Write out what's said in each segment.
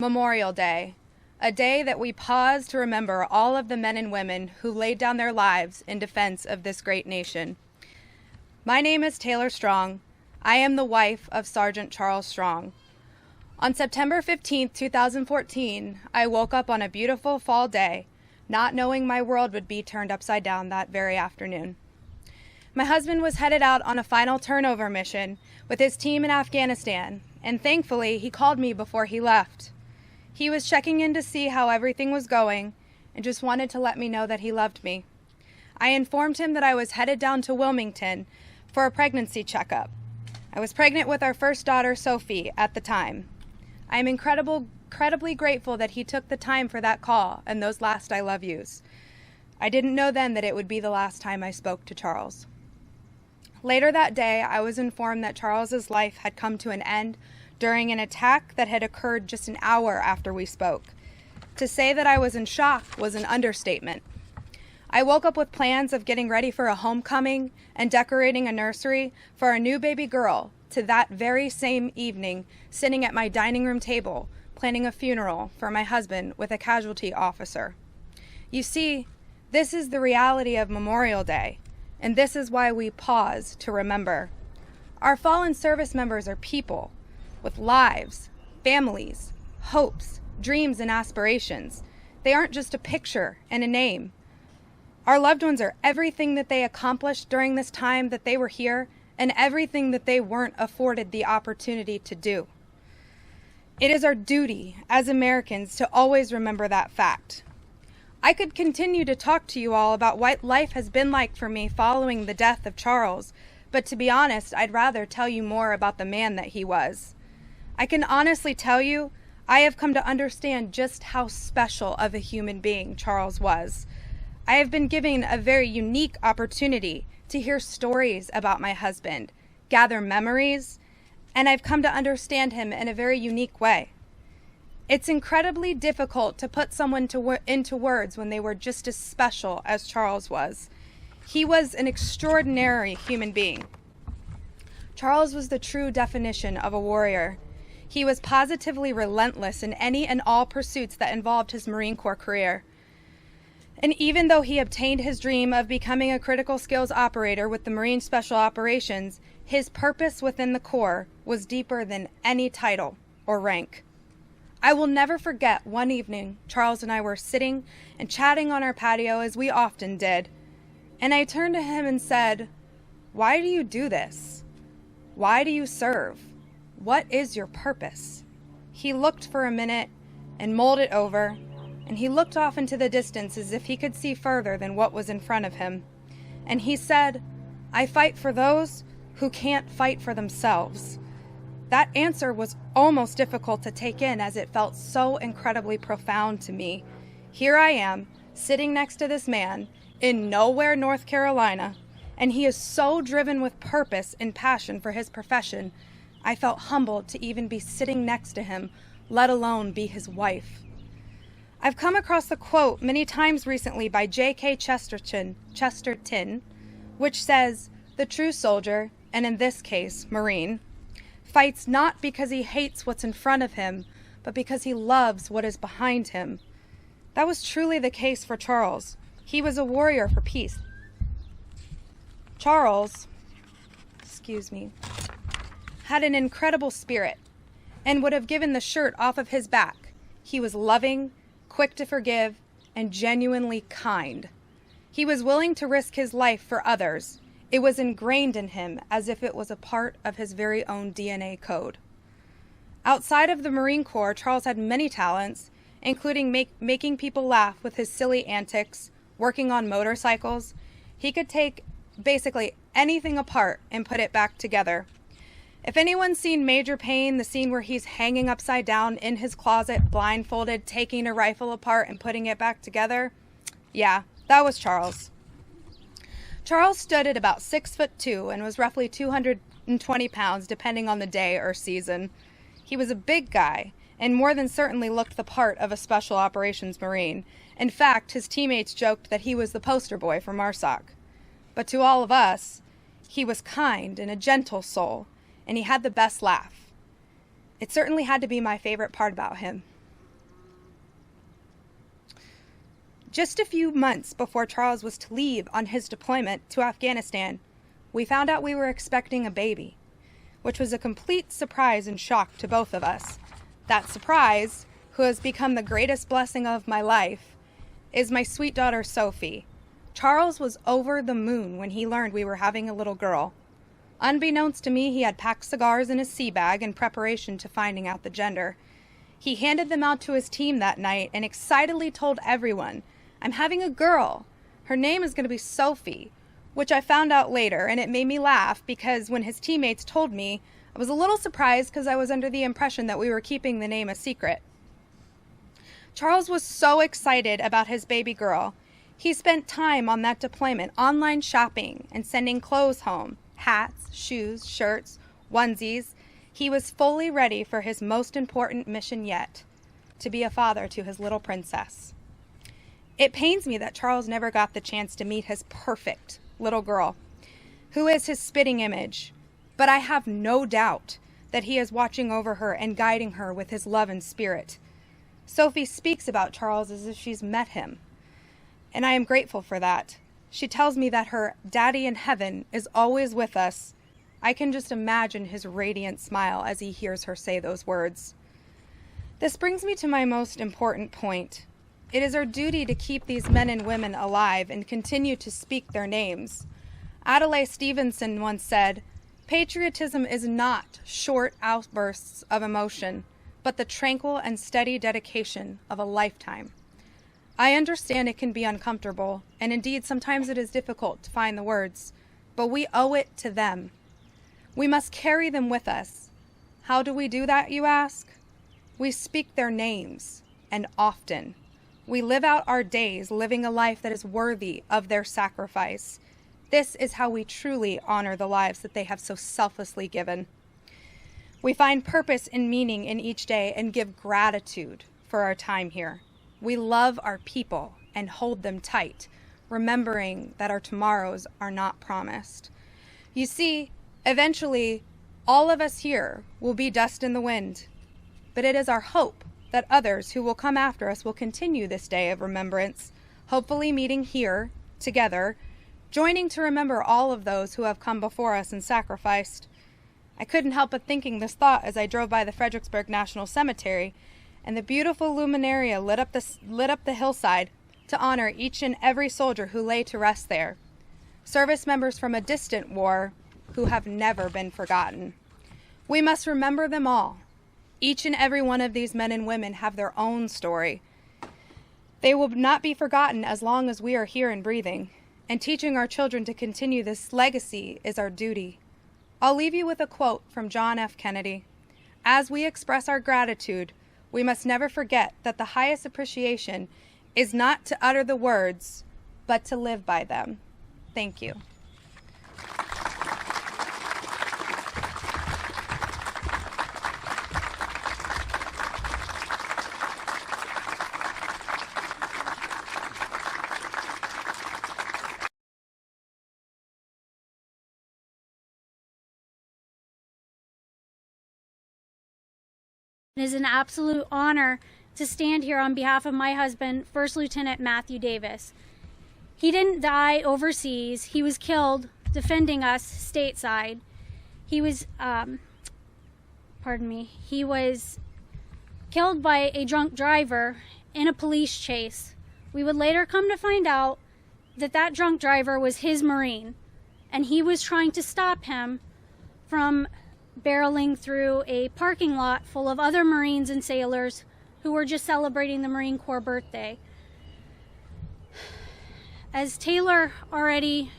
Memorial Day, a day that we pause to remember all of the men and women who laid down their lives in defense of this great nation. My name is Taylor Strong. I am the wife of Sergeant Charles Strong. On September 15, 2014, I woke up on a beautiful fall day, not knowing my world would be turned upside down that very afternoon. My husband was headed out on a final turnover mission with his team in Afghanistan, and thankfully he called me before he left. He was checking in to see how everything was going and just wanted to let me know that he loved me. I informed him that I was headed down to Wilmington for a pregnancy checkup. I was pregnant with our first daughter, Sophie, at the time. I am incredibly grateful that he took the time for that call and those last I love yous. I didn't know then that it would be the last time I spoke to Charles. Later that day, I was informed that Charles's life had come to an end during an attack that had occurred just an hour after we spoke. To say that I was in shock was an understatement. I woke up with plans of getting ready for a homecoming and decorating a nursery for a new baby girl, to that very same evening sitting at my dining room table planning a funeral for my husband with a casualty officer. You see, this is the reality of Memorial Day, and this is why we pause to remember. Our fallen service members are people with lives, families, hopes, dreams, and aspirations. They aren't just a picture and a name. Our loved ones are everything that they accomplished during this time that they were here and everything that they weren't afforded the opportunity to do. It is our duty as Americans to always remember that fact. I could continue to talk to you all about what life has been like for me following the death of Charles, but to be honest, I'd rather tell you more about the man that he was. I can honestly tell you, I have come to understand just how special of a human being Charles was. I have been given a very unique opportunity to hear stories about my husband, gather memories, and I've come to understand him in a very unique way. It's incredibly difficult to put someone into words when they were just as special as Charles was. He was an extraordinary human being. Charles was the true definition of a warrior. He was positively relentless in any and all pursuits that involved his Marine Corps career. And even though he obtained his dream of becoming a critical skills operator with the Marine Special Operations, his purpose within the Corps was deeper than any title or rank. I will never forget one evening Charles and I were sitting and chatting on our patio as we often did, and I turned to him and said, "Why do you do this? Why do you serve? What is your purpose?" He looked for a minute and mulled it over, and he looked off into the distance as if he could see further than what was in front of him. And he said, "I fight for those who can't fight for themselves." That answer was almost difficult to take in as it felt so incredibly profound to me. Here I am, sitting next to this man in nowhere, North Carolina, and he is so driven with purpose and passion for his profession. I felt humbled to even be sitting next to him, let alone be his wife. I've come across the quote many times recently by G.K. Chesterton, which says, "The true soldier, and in this case, Marine, fights not because he hates what's in front of him, but because he loves what is behind him." That was truly the case for Charles. He was a warrior for peace. Charles, had an incredible spirit and would have given the shirt off of his back. He was loving, quick to forgive, and genuinely kind. He was willing to risk his life for others. It was ingrained in him as if it was a part of his very own DNA code. Outside of the Marine Corps, Charles had many talents, including making people laugh with his silly antics, working on motorcycles. He could take basically anything apart and put it back together. If anyone's seen Major Payne, the scene where he's hanging upside down in his closet, blindfolded, taking a rifle apart and putting it back together, yeah, that was Charles. Charles stood at about 6'2" and was roughly 220 pounds depending on the day or season. He was a big guy and more than certainly looked the part of a Special Operations Marine. In fact, his teammates joked that he was the poster boy for MARSOC. But to all of us, he was kind and a gentle soul, and he had the best laugh. It certainly had to be my favorite part about him. Just a few months before Charles was to leave on his deployment to Afghanistan, we found out we were expecting a baby, which was a complete surprise and shock to both of us. That surprise, who has become the greatest blessing of my life, is my sweet daughter Sophie. Charles was over the moon when he learned we were having a little girl. Unbeknownst to me, he had packed cigars in his sea bag in preparation to finding out the gender. He handed them out to his team that night and excitedly told everyone, "I'm having a girl. Her name is going to be Sophie," which I found out later, and it made me laugh because when his teammates told me, I was a little surprised because I was under the impression that we were keeping the name a secret. Charles was so excited about his baby girl. He spent time on that deployment online shopping and sending clothes home, hats, shoes, shirts, onesies. He was fully ready for his most important mission yet, to be a father to his little princess. It pains me that Charles never got the chance to meet his perfect little girl, who is his spitting image, but I have no doubt that he is watching over her and guiding her with his love and spirit. Sophie speaks about Charles as if she's met him, and I am grateful for that. She tells me that her daddy in heaven is always with us. I can just imagine his radiant smile as he hears her say those words. This brings me to my most important point. It is our duty to keep these men and women alive and continue to speak their names. Adlai Stevenson once said, "Patriotism is not short outbursts of emotion, but the tranquil and steady dedication of a lifetime." I understand it can be uncomfortable, and indeed sometimes it is difficult to find the words, but we owe it to them. We must carry them with us. How do we do that, you ask? We speak their names, and often. We live out our days living a life that is worthy of their sacrifice. This is how we truly honor the lives that they have so selflessly given. We find purpose and meaning in each day and give gratitude for our time here. We love our people and hold them tight, remembering that our tomorrows are not promised. You see, eventually, all of us here will be dust in the wind, but it is our hope that others who will come after us will continue this day of remembrance, hopefully meeting here, together, joining to remember all of those who have come before us and sacrificed. I couldn't help but thinking this thought as I drove by the Fredericksburg National Cemetery, and the beautiful luminaria lit up the hillside to honor each and every soldier who lay to rest there. Service members from a distant war who have never been forgotten. We must remember them all. Each and every one of these men and women have their own story. They will not be forgotten as long as we are here and breathing, and teaching our children to continue this legacy is our duty. I'll leave you with a quote from John F. Kennedy. As we express our gratitude, we must never forget that the highest appreciation is not to utter the words, but to live by them. Thank you. It is an absolute honor to stand here on behalf of my husband, First Lieutenant Matthew Davis. He didn't die overseas. He was killed defending us stateside. He was, he was killed by a drunk driver in a police chase. We would later come to find out that that drunk driver was his Marine, and he was trying to stop him from barreling through a parking lot full of other Marines and sailors who were just celebrating the Marine Corps birthday. As Taylor already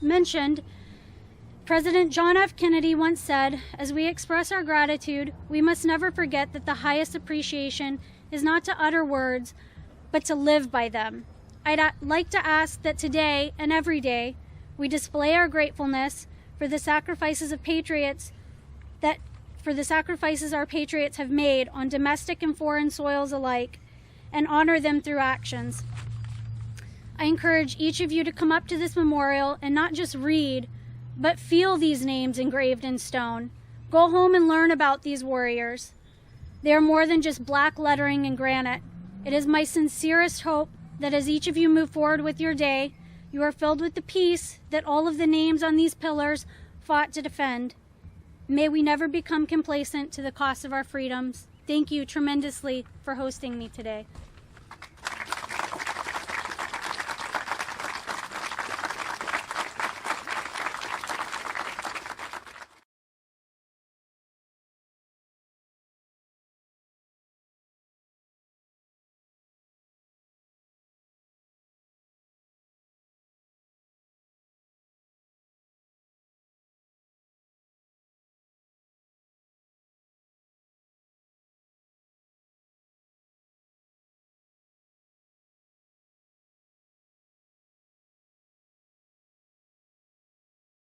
mentioned, President John F. Kennedy once said, "As we express our gratitude, we must never forget that the highest appreciation is not to utter words, but to live by them." I'd like to ask that today and every day we display our gratefulness for the sacrifices our patriots have made on domestic and foreign soils alike, and honor them through actions. I encourage each of you to come up to this memorial and not just read, but feel these names engraved in stone. Go home and learn about these warriors. They are more than just black lettering and granite. It is my sincerest hope that as each of you move forward with your day, you are filled with the peace that all of the names on these pillars fought to defend. May we never become complacent to the cost of our freedoms. Thank you tremendously for hosting me today.